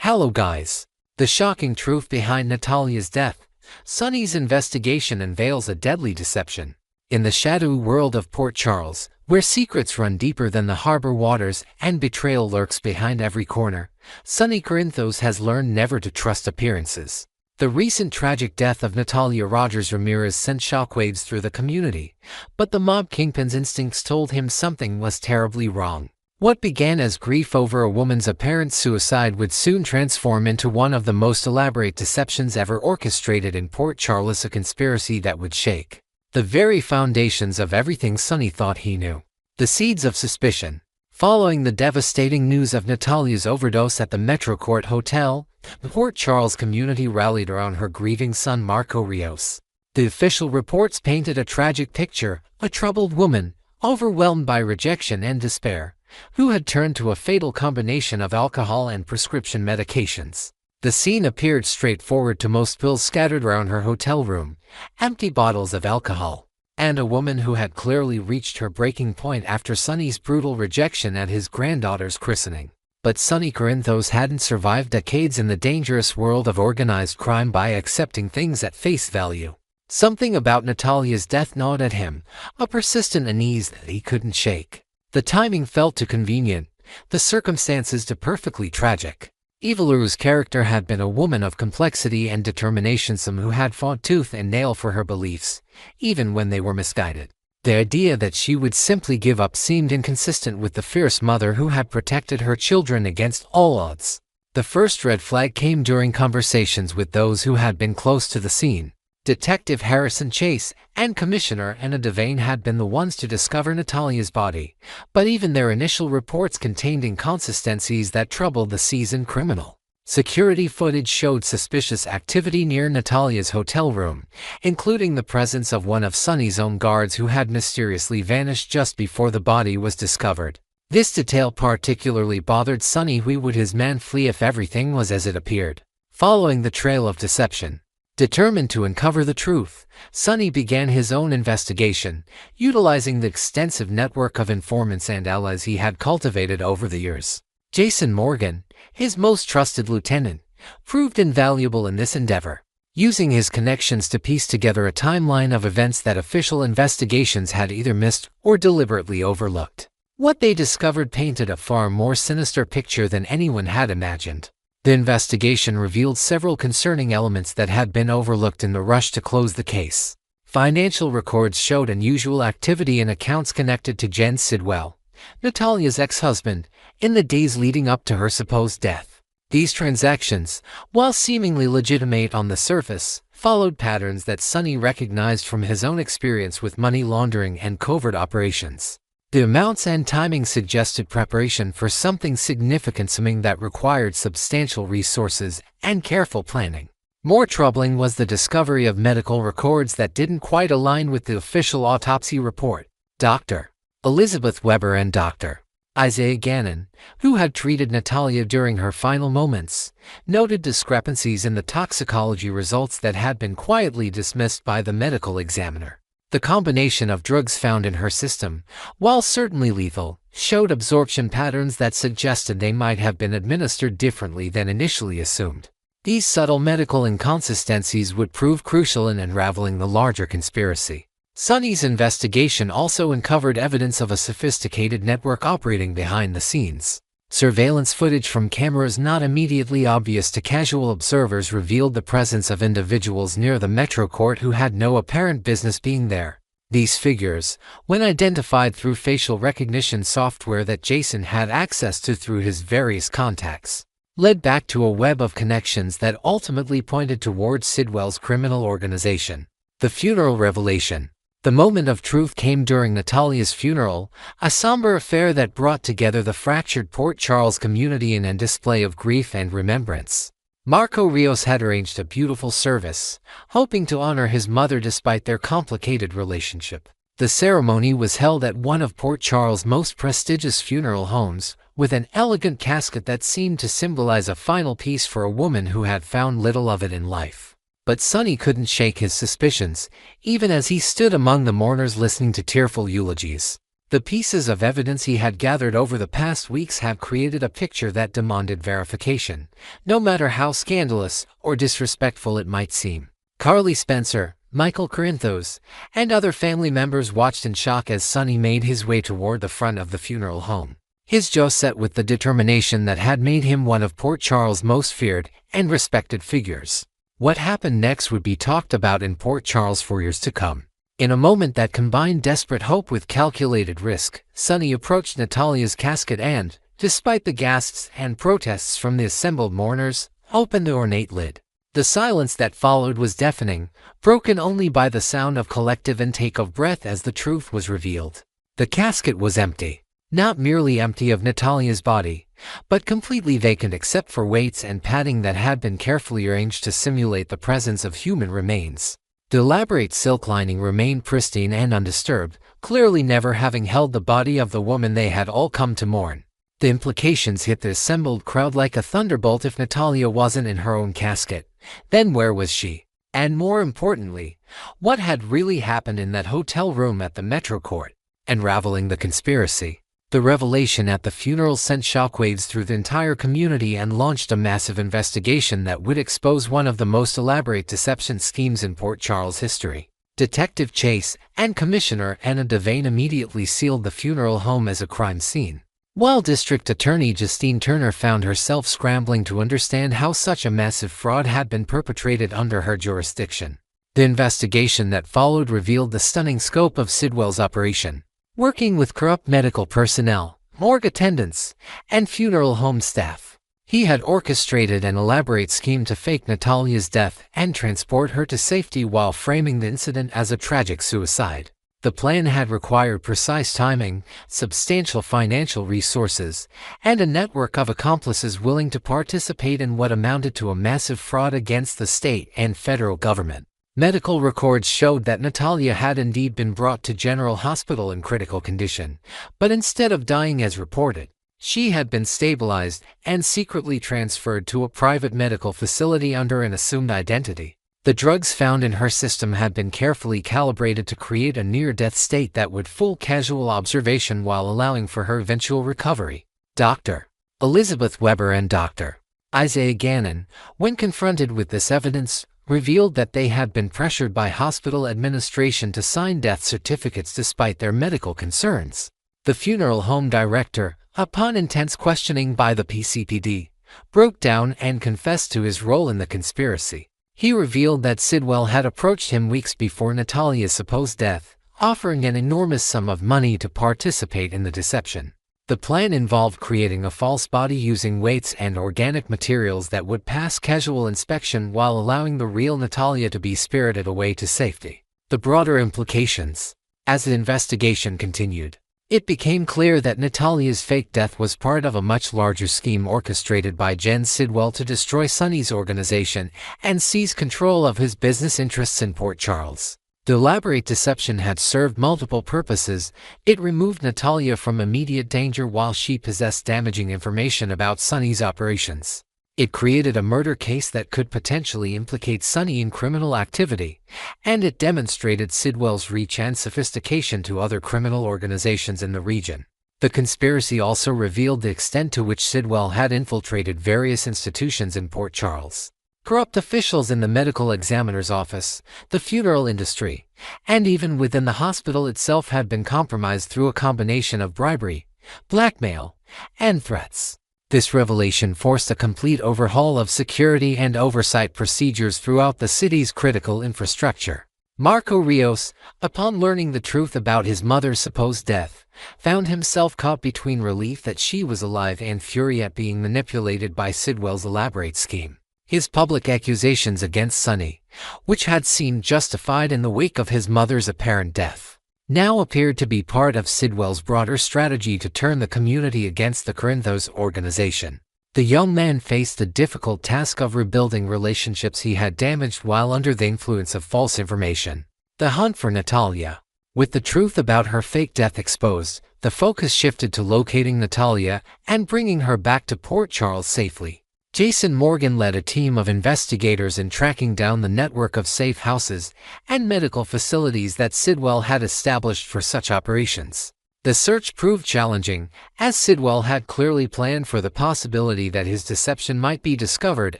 Hello guys. The shocking truth behind Natalia's death. Sonny's investigation unveils a deadly deception. In the shadowy world of Port Charles, where secrets run deeper than the harbor waters and betrayal lurks behind every corner, Sonny Corinthos has learned never to trust appearances. The recent tragic death of Natalia Rogers Ramirez sent shockwaves through the community, but the mob kingpin's instincts told him something was terribly wrong. What began as grief over a woman's apparent suicide would soon transform into one of the most elaborate deceptions ever orchestrated in Port Charles, a conspiracy that would shake the very foundations of everything Sonny thought he knew. The seeds of suspicion. Following the devastating news of Natalia's overdose at the Metro Court Hotel, the Port Charles community rallied around her grieving son Marco Rios. The official reports painted a tragic picture, a troubled woman, overwhelmed by rejection and despair, who had turned to a fatal combination of alcohol and prescription medications. The scene appeared straightforward to most: pills scattered around her hotel room, empty bottles of alcohol, and a woman who had clearly reached her breaking point after Sonny's brutal rejection at his granddaughter's christening. But Sonny Corinthos hadn't survived decades in the dangerous world of organized crime by accepting things at face value. Something about Natalia's death gnawed at him, a persistent unease that he couldn't shake. The timing felt too convenient, the circumstances too perfectly tragic. Evilou's character had been a woman of complexity and determination, someone who had fought tooth and nail for her beliefs, even when they were misguided. The idea that she would simply give up seemed inconsistent with the fierce mother who had protected her children against all odds. The first red flag came during conversations with those who had been close to the scene. Detective Harrison Chase and Commissioner Anna Devane had been the ones to discover Natalia's body, but even their initial reports contained inconsistencies that troubled the seasoned criminal. Security footage showed suspicious activity near Natalia's hotel room, including the presence of one of Sonny's own guards who had mysteriously vanished just before the body was discovered. This detail particularly bothered Sonny. Why would his man flee if everything was as it appeared? Following the trail of deception, determined to uncover the truth, Sonny began his own investigation, utilizing the extensive network of informants and allies he had cultivated over the years. Jason Morgan, his most trusted lieutenant, proved invaluable in this endeavor, using his connections to piece together a timeline of events that official investigations had either missed or deliberately overlooked. What they discovered painted a far more sinister picture than anyone had imagined. The investigation revealed several concerning elements that had been overlooked in the rush to close the case. Financial records showed unusual activity in accounts connected to Jen Sidwell, Natalia's ex-husband, in the days leading up to her supposed death. These transactions, while seemingly legitimate on the surface, followed patterns that Sonny recognized from his own experience with money laundering and covert operations. The amounts and timing suggested preparation for something significant, something that required substantial resources and careful planning. More troubling was the discovery of medical records that didn't quite align with the official autopsy report. Dr. Elizabeth Weber and Dr. Isaiah Gannon, who had treated Natalia during her final moments, noted discrepancies in the toxicology results that had been quietly dismissed by the medical examiner. The combination of drugs found in her system, while certainly lethal, showed absorption patterns that suggested they might have been administered differently than initially assumed. These subtle medical inconsistencies would prove crucial in unraveling the larger conspiracy. Sonny's investigation also uncovered evidence of a sophisticated network operating behind the scenes. Surveillance footage from cameras not immediately obvious to casual observers revealed the presence of individuals near the Metro Court who had no apparent business being there. These figures, when identified through facial recognition software that Jason had access to through his various contacts, led back to a web of connections that ultimately pointed towards Sidwell's criminal organization. The funeral revelation. The moment of truth came during Natalia's funeral, a somber affair that brought together the fractured Port Charles community in a display of grief and remembrance. Marco Rios had arranged a beautiful service, hoping to honor his mother despite their complicated relationship. The ceremony was held at one of Port Charles' most prestigious funeral homes, with an elegant casket that seemed to symbolize a final piece for a woman who had found little of it in life. But Sonny couldn't shake his suspicions, even as he stood among the mourners listening to tearful eulogies. The pieces of evidence he had gathered over the past weeks have created a picture that demanded verification, no matter how scandalous or disrespectful it might seem. Carly Spencer, Michael Corinthos, and other family members watched in shock as Sonny made his way toward the front of the funeral home, his jaw set with the determination that had made him one of Port Charles' most feared and respected figures. What happened next would be talked about in Port Charles for years to come. In a moment that combined desperate hope with calculated risk, Sonny approached Natalia's casket and, despite the gasps and protests from the assembled mourners, opened the ornate lid. The silence that followed was deafening, broken only by the sound of collective intake of breath as the truth was revealed. The casket was empty. Not merely empty of Natalia's body, but completely vacant except for weights and padding that had been carefully arranged to simulate the presence of human remains. The elaborate silk lining remained pristine and undisturbed, clearly never having held the body of the woman they had all come to mourn. The implications hit the assembled crowd like a thunderbolt. If Natalia wasn't in her own casket, then where was she? And more importantly, what had really happened in that hotel room at the Metro Court? Unraveling the conspiracy. The revelation at the funeral sent shockwaves through the entire community and launched a massive investigation that would expose one of the most elaborate deception schemes in Port Charles history. Detective Chase and Commissioner Anna Devane immediately sealed the funeral home as a crime scene, while District Attorney Justine Turner found herself scrambling to understand how such a massive fraud had been perpetrated under her jurisdiction. The investigation that followed revealed the stunning scope of Sidwell's operation. Working with corrupt medical personnel, morgue attendants, and funeral home staff, he had orchestrated an elaborate scheme to fake Natalia's death and transport her to safety while framing the incident as a tragic suicide. The plan had required precise timing, substantial financial resources, and a network of accomplices willing to participate in what amounted to a massive fraud against the state and federal government. Medical records showed that Natalia had indeed been brought to General Hospital in critical condition, but instead of dying as reported, she had been stabilized and secretly transferred to a private medical facility under an assumed identity. The drugs found in her system had been carefully calibrated to create a near-death state that would fool casual observation while allowing for her eventual recovery. Dr. Elizabeth Weber and Dr. Isaiah Gannon, when confronted with this evidence, revealed that they had been pressured by hospital administration to sign death certificates despite their medical concerns. The funeral home director, upon intense questioning by the PCPD, broke down and confessed to his role in the conspiracy. He revealed that Sidwell had approached him weeks before Natalia's supposed death, offering an enormous sum of money to participate in the deception. The plan involved creating a false body using weights and organic materials that would pass casual inspection while allowing the real Natalia to be spirited away to safety. The broader implications. As the investigation continued, it became clear that Natalia's fake death was part of a much larger scheme orchestrated by Jen Sidwell to destroy Sonny's organization and seize control of his business interests in Port Charles. The elaborate deception had served multiple purposes. It removed Natalia from immediate danger while she possessed damaging information about Sonny's operations. It created a murder case that could potentially implicate Sonny in criminal activity, and it demonstrated Sidwell's reach and sophistication to other criminal organizations in the region. The conspiracy also revealed the extent to which Sidwell had infiltrated various institutions in Port Charles. Corrupt officials in the medical examiner's office, the funeral industry, and even within the hospital itself had been compromised through a combination of bribery, blackmail, and threats. This revelation forced a complete overhaul of security and oversight procedures throughout the city's critical infrastructure. Marco Rios, upon learning the truth about his mother's supposed death, found himself caught between relief that she was alive and fury at being manipulated by Sidwell's elaborate scheme. His public accusations against Sonny, which had seemed justified in the wake of his mother's apparent death, now appeared to be part of Sidwell's broader strategy to turn the community against the Corinthos organization. The young man faced the difficult task of rebuilding relationships he had damaged while under the influence of false information. The hunt for Natalia. With the truth about her fake death exposed, the focus shifted to locating Natalia and bringing her back to Port Charles safely. Jason Morgan led a team of investigators in tracking down the network of safe houses and medical facilities that Sidwell had established for such operations. The search proved challenging, as Sidwell had clearly planned for the possibility that his deception might be discovered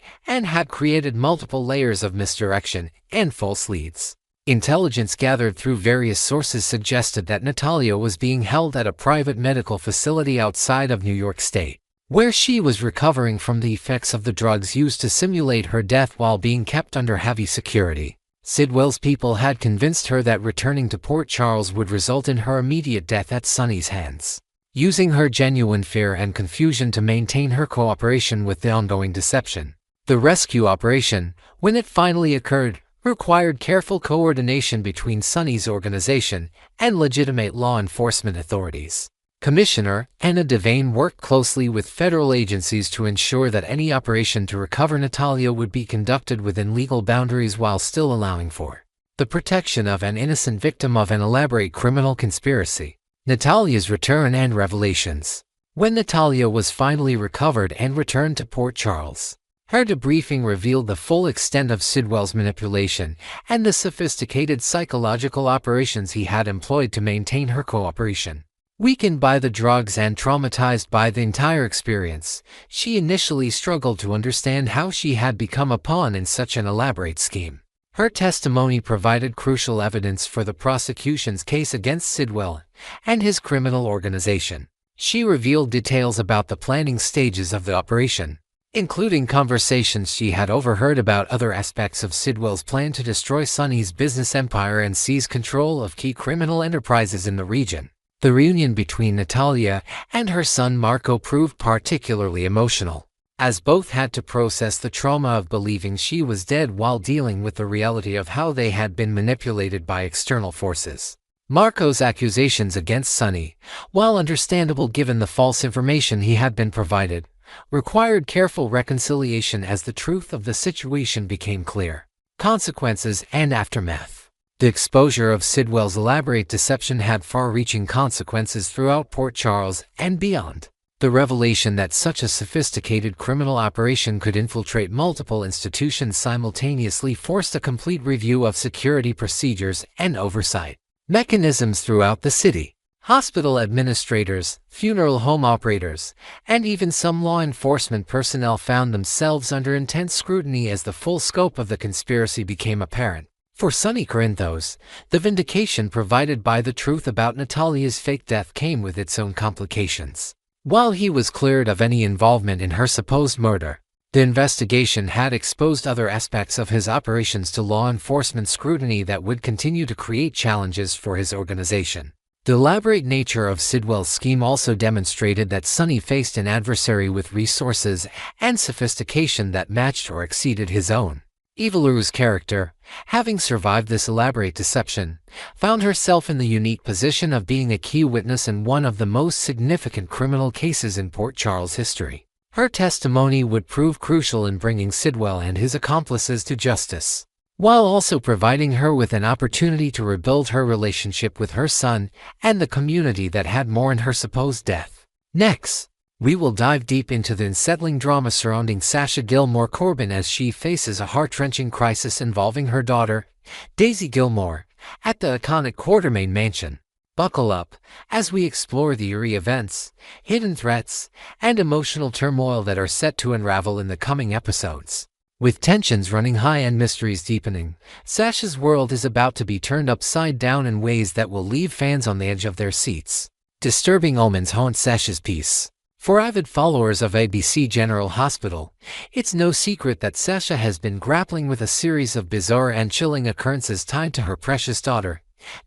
and had created multiple layers of misdirection and false leads. Intelligence gathered through various sources suggested that Natalia was being held at a private medical facility outside of New York State, where she was recovering from the effects of the drugs used to simulate her death while being kept under heavy security. Sidwell's people had convinced her that returning to Port Charles would result in her immediate death at Sonny's hands, using her genuine fear and confusion to maintain her cooperation with the ongoing deception. The rescue operation, when it finally occurred, required careful coordination between Sonny's organization and legitimate law enforcement authorities. Commissioner Anna Devane worked closely with federal agencies to ensure that any operation to recover Natalia would be conducted within legal boundaries while still allowing for the protection of an innocent victim of an elaborate criminal conspiracy. Natalia's return and revelations. When Natalia was finally recovered and returned to Port Charles, her debriefing revealed the full extent of Sidwell's manipulation and the sophisticated psychological operations he had employed to maintain her cooperation. Weakened by the drugs and traumatized by the entire experience, she initially struggled to understand how she had become a pawn in such an elaborate scheme. Her testimony provided crucial evidence for the prosecution's case against Sidwell and his criminal organization. She revealed details about the planning stages of the operation, including conversations she had overheard about other aspects of Sidwell's plan to destroy Sonny's business empire and seize control of key criminal enterprises in the region. The reunion between Natalia and her son Marco proved particularly emotional, as both had to process the trauma of believing she was dead while dealing with the reality of how they had been manipulated by external forces. Marco's accusations against Sonny, while understandable given the false information he had been provided, required careful reconciliation as the truth of the situation became clear. Consequences and aftermath. The exposure of Sidwell's elaborate deception had far-reaching consequences throughout Port Charles and beyond. The revelation that such a sophisticated criminal operation could infiltrate multiple institutions simultaneously forced a complete review of security procedures and oversight mechanisms throughout the city. Hospital administrators, funeral home operators, and even some law enforcement personnel found themselves under intense scrutiny as the full scope of the conspiracy became apparent. For Sonny Corinthos, the vindication provided by the truth about Natalia's fake death came with its own complications. While he was cleared of any involvement in her supposed murder, the investigation had exposed other aspects of his operations to law enforcement scrutiny that would continue to create challenges for his organization. The elaborate nature of Sidwell's scheme also demonstrated that Sonny faced an adversary with resources and sophistication that matched or exceeded his own. Evilou's character, having survived this elaborate deception, found herself in the unique position of being a key witness in one of the most significant criminal cases in Port Charles history. Her testimony would prove crucial in bringing Sidwell and his accomplices to justice, while also providing her with an opportunity to rebuild her relationship with her son and the community that had mourned her supposed death. Next, we will dive deep into the unsettling drama surrounding Sasha Gilmore Corbin as she faces a heart-wrenching crisis involving her daughter, Daisy Gilmore, at the iconic Quartermaine mansion. Buckle up as we explore the eerie events, hidden threats, and emotional turmoil that are set to unravel in the coming episodes. With tensions running high and mysteries deepening, Sasha's world is about to be turned upside down in ways that will leave fans on the edge of their seats. Disturbing omens haunt Sasha's peace. For avid followers of ABC General Hospital, it's no secret that Sasha has been grappling with a series of bizarre and chilling occurrences tied to her precious daughter,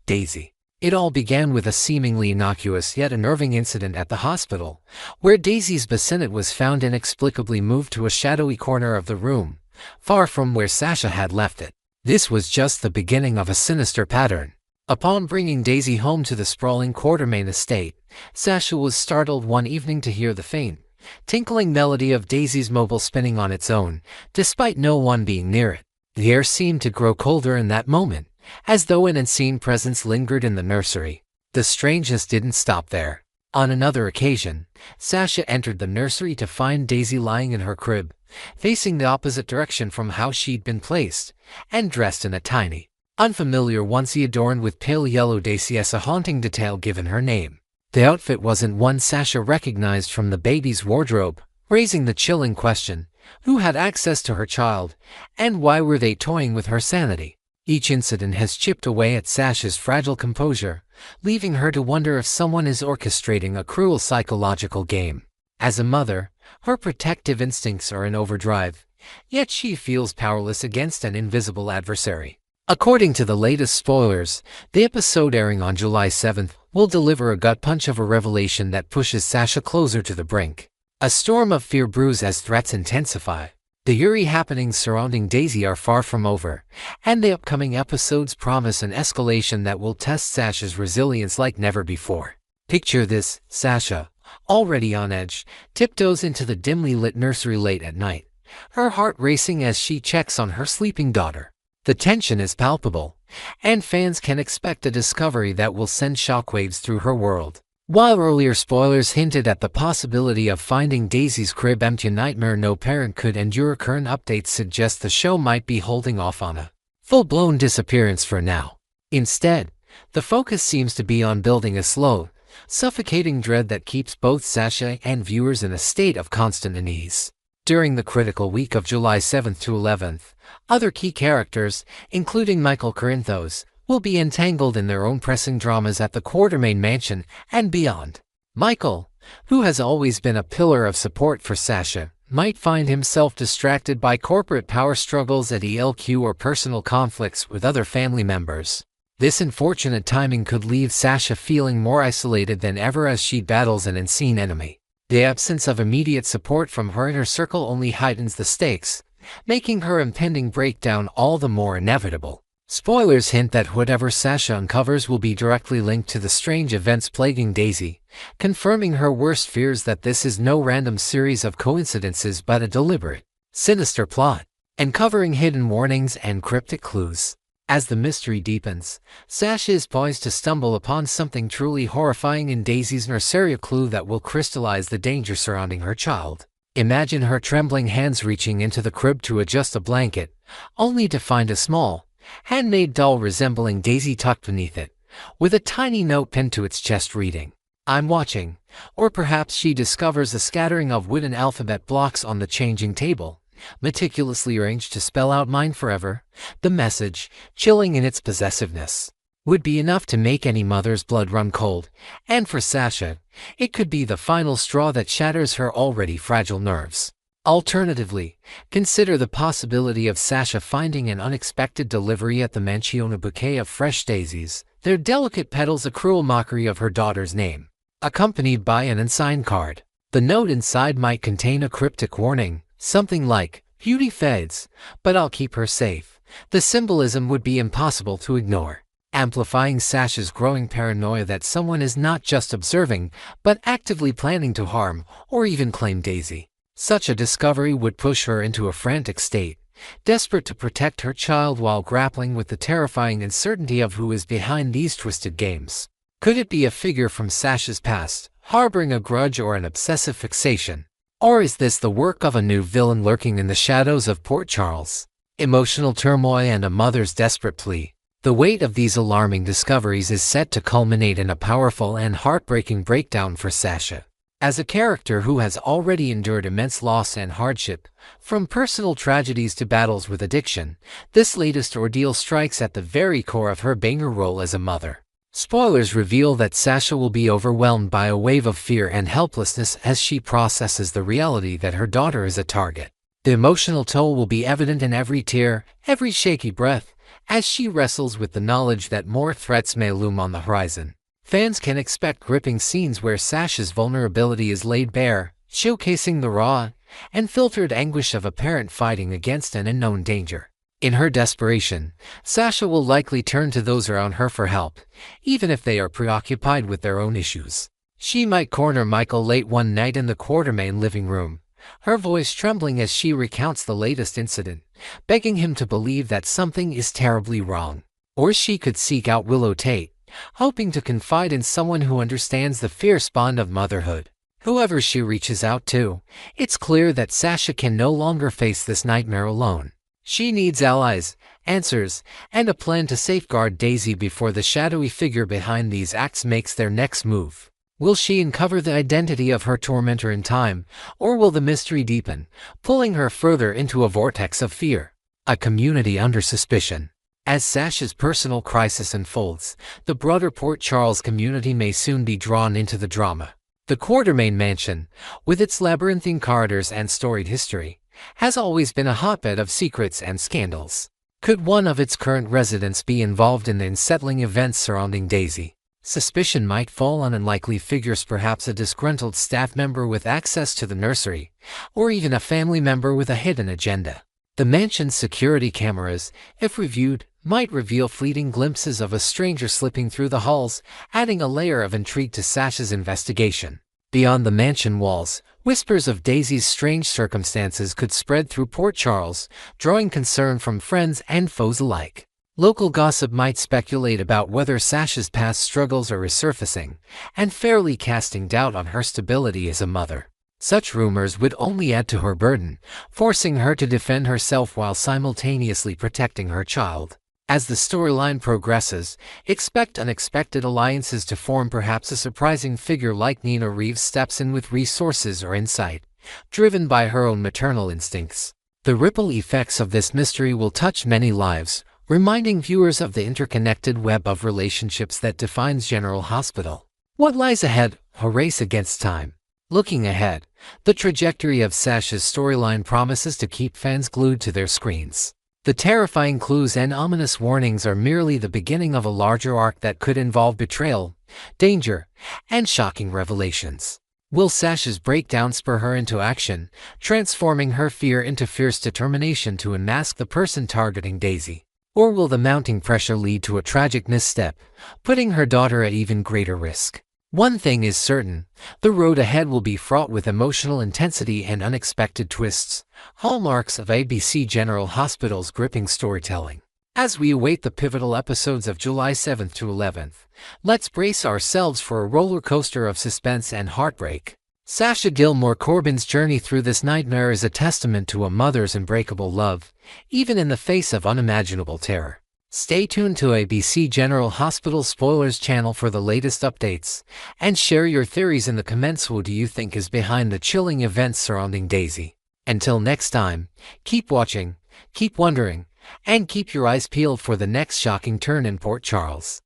Daisy. It all began with a seemingly innocuous yet unnerving incident at the hospital, where Daisy's bassinet was found inexplicably moved to a shadowy corner of the room, far from where Sasha had left it. This was just the beginning of a sinister pattern. Upon bringing Daisy home to the sprawling Quartermaine estate, Sasha was startled one evening to hear the faint, tinkling melody of Daisy's mobile spinning on its own, despite no one being near it. The air seemed to grow colder in that moment, as though an unseen presence lingered in the nursery. The strangeness didn't stop there. On another occasion, Sasha entered the nursery to find Daisy lying in her crib, facing the opposite direction from how she'd been placed, and dressed in a tiny, unfamiliar onesie adorned with pale yellow daisy as a haunting detail given her name. The outfit wasn't one Sasha recognized from the baby's wardrobe, raising the chilling question: who had access to her child, and why were they toying with her sanity? Each incident has chipped away at Sasha's fragile composure, leaving her to wonder if someone is orchestrating a cruel psychological game. As a mother, her protective instincts are in overdrive, yet she feels powerless against an invisible adversary. According to the latest spoilers, the episode airing on July 7th will deliver a gut punch of a revelation that pushes Sasha closer to the brink. A storm of fear brews as threats intensify. The eerie happenings surrounding Daisy are far from over, and the upcoming episodes promise an escalation that will test Sasha's resilience like never before. Picture this: Sasha, already on edge, tiptoes into the dimly lit nursery late at night, her heart racing as she checks on her sleeping daughter. The tension is palpable, and fans can expect a discovery that will send shockwaves through her world. While earlier spoilers hinted at the possibility of finding Daisy's crib empty, a nightmare no parent could endure, current updates suggest the show might be holding off on a full-blown disappearance for now. Instead, the focus seems to be on building a slow, suffocating dread that keeps both Sasha and viewers in a state of constant unease. During the critical week of July 7th to 11th, other key characters, including Michael Corinthos, will be entangled in their own pressing dramas at the Quartermaine mansion and beyond. Michael, who has always been a pillar of support for Sasha, might find himself distracted by corporate power struggles at ELQ or personal conflicts with other family members. This unfortunate timing could leave Sasha feeling more isolated than ever as she battles an unseen enemy. The absence of immediate support from her inner circle only heightens the stakes, making her impending breakdown all the more inevitable. Spoilers hint that whatever Sasha uncovers will be directly linked to the strange events plaguing Daisy, confirming her worst fears that this is no random series of coincidences but a deliberate, sinister plot, uncovering hidden warnings and cryptic clues. As the mystery deepens, Sasha is poised to stumble upon something truly horrifying in Daisy's nursery, a clue that will crystallize the danger surrounding her child. Imagine her trembling hands reaching into the crib to adjust a blanket, only to find a small, handmade doll resembling Daisy tucked beneath it, with a tiny note pinned to its chest reading, "I'm watching." Or perhaps she discovers a scattering of wooden alphabet blocks on the changing table, meticulously arranged to spell out "mine forever." The message, chilling in its possessiveness, would be enough to make any mother's blood run cold, and for Sasha, it could be the final straw that shatters her already fragile nerves. Alternatively, consider the possibility of Sasha finding an unexpected delivery at the mansion, a bouquet of fresh daisies, their delicate petals a cruel mockery of her daughter's name, accompanied by an unsigned card. The note inside might contain a cryptic warning, something like, "Beauty fades, but I'll keep her safe." The symbolism would be impossible to ignore, amplifying Sasha's growing paranoia that someone is not just observing, but actively planning to harm or even claim Daisy. Such a discovery would push her into a frantic state, desperate to protect her child while grappling with the terrifying uncertainty of who is behind these twisted games. Could it be a figure from Sasha's past, harboring a grudge or an obsessive fixation? Or is this the work of a new villain lurking in the shadows of Port Charles? Emotional turmoil and a mother's desperate plea. The weight of these alarming discoveries is set to culminate in a powerful and heartbreaking breakdown for Sasha. As a character who has already endured immense loss and hardship, from personal tragedies to battles with addiction, this latest ordeal strikes at the very core of her banger role as a mother. Spoilers reveal that Sasha will be overwhelmed by a wave of fear and helplessness as she processes the reality that her daughter is a target. The emotional toll will be evident in every tear, every shaky breath, as she wrestles with the knowledge that more threats may loom on the horizon. Fans can expect gripping scenes where Sasha's vulnerability is laid bare, showcasing the raw, unfiltered anguish of a parent fighting against an unknown danger. In her desperation, Sasha will likely turn to those around her for help, even if they are preoccupied with their own issues. She might corner Michael late one night in the Quartermaine living room, her voice trembling as she recounts the latest incident, begging him to believe that something is terribly wrong. Or she could seek out Willow Tate, hoping to confide in someone who understands the fierce bond of motherhood. Whoever she reaches out to, it's clear that Sasha can no longer face this nightmare alone. She needs allies, answers, and a plan to safeguard Daisy before the shadowy figure behind these acts makes their next move. Will she uncover the identity of her tormentor in time, or will the mystery deepen, pulling her further into a vortex of fear? A community under suspicion. As Sasha's personal crisis unfolds, the broader Port Charles community may soon be drawn into the drama. The Quartermain Mansion, with its labyrinthine corridors and storied history, has always been a hotbed of secrets and scandals. Could one of its current residents be involved in the unsettling events surrounding Daisy? Suspicion might fall on unlikely figures, perhaps a disgruntled staff member with access to the nursery, or even a family member with a hidden agenda. The mansion's security cameras, if reviewed, might reveal fleeting glimpses of a stranger slipping through the halls, adding a layer of intrigue to Sasha's investigation. Beyond the mansion walls, whispers of Daisy's strange circumstances could spread through Port Charles, drawing concern from friends and foes alike. Local gossip might speculate about whether Sasha's past struggles are resurfacing, and fairly casting doubt on her stability as a mother. Such rumors would only add to her burden, forcing her to defend herself while simultaneously protecting her child. As the storyline progresses, expect unexpected alliances to form. Perhaps a surprising figure like Nina Reeves steps in with resources or insight, driven by her own maternal instincts. The ripple effects of this mystery will touch many lives, reminding viewers of the interconnected web of relationships that defines General Hospital. What lies ahead? A race against time. Looking ahead, the trajectory of Sasha's storyline promises to keep fans glued to their screens. The terrifying clues and ominous warnings are merely the beginning of a larger arc that could involve betrayal, danger, and shocking revelations. Will Sasha's breakdown spur her into action, transforming her fear into fierce determination to unmask the person targeting Daisy? Or will the mounting pressure lead to a tragic misstep, putting her daughter at even greater risk? One thing is certain, the road ahead will be fraught with emotional intensity and unexpected twists, hallmarks of ABC General Hospital's gripping storytelling. As we await the pivotal episodes of July 7th to 11th, let's brace ourselves for a roller coaster of suspense and heartbreak. Sasha Gilmore Corbin's journey through this nightmare is a testament to a mother's unbreakable love, even in the face of unimaginable terror. Stay tuned to ABC General Hospital Spoilers channel for the latest updates, and share your theories in the comments. Who do you think is behind the chilling events surrounding Daisy? Until next time, keep watching, keep wondering, and keep your eyes peeled for the next shocking turn in Port Charles.